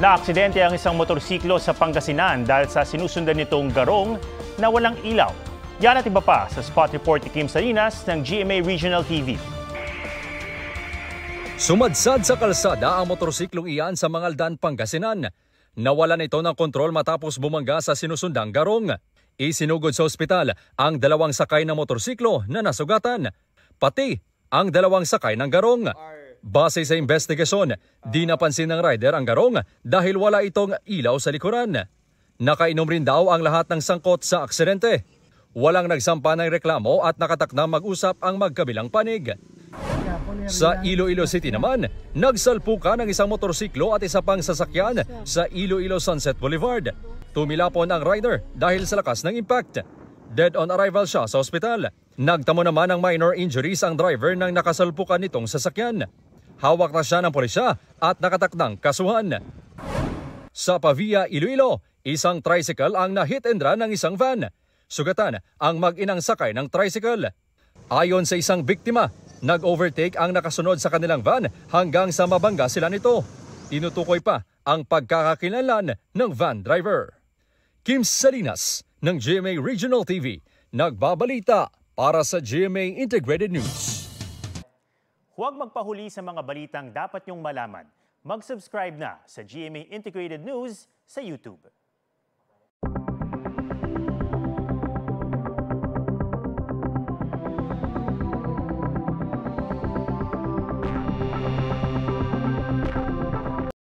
Naaksidente ang isang motorsiklo sa Pangasinan dahil sa sinusundan nitong garong na walang ilaw. Yan at iba pa sa spot report ni Kim Salinas ng GMA Regional TV. Sumadsad sa kalsada ang motorsiklong iyan sa Mangaldan, Pangasinan. Nawalan ito ng kontrol matapos bumangga sa sinusundang garong. Isinugod sa ospital ang dalawang sakay ng motorsiklo na nasugatan, pati ang dalawang sakay ng garong. Base sa investigasyon, di napansin ng rider ang garong dahil wala itong ilaw sa likuran. Nakainom rin daw ang lahat ng sangkot sa aksidente. Walang nagsampa ng reklamo at nakatakdang mag-usap ang magkabilang panig. Sa Iloilo City naman, nagsalpukan ang isang motorsiklo at isa pang sasakyan sa Iloilo Sunset Boulevard. Tumilapon ang rider dahil sa lakas ng impact. Dead on arrival siya sa ospital. Nagtamo naman ng minor injuries ang driver ng nakasalpukan nitong sasakyan. Hawak na siya ng pulisya at nakatakdang kasuhan. Sa Pavia, Iloilo, isang tricycle ang na-hit and run ng isang van. Sugatan ang mag-inang sakay ng tricycle. Ayon sa isang biktima, nag-overtake ang nakasunod sa kanilang van hanggang sa mabangga sila nito. Tinutukoy pa ang pagkakakilanlan ng van driver. Kim Salinas ng GMA Regional TV, nagbabalita para sa GMA Integrated News. Huwag magpahuli sa mga balitang dapat niyong malaman. Mag-subscribe na sa GMA Integrated News sa YouTube.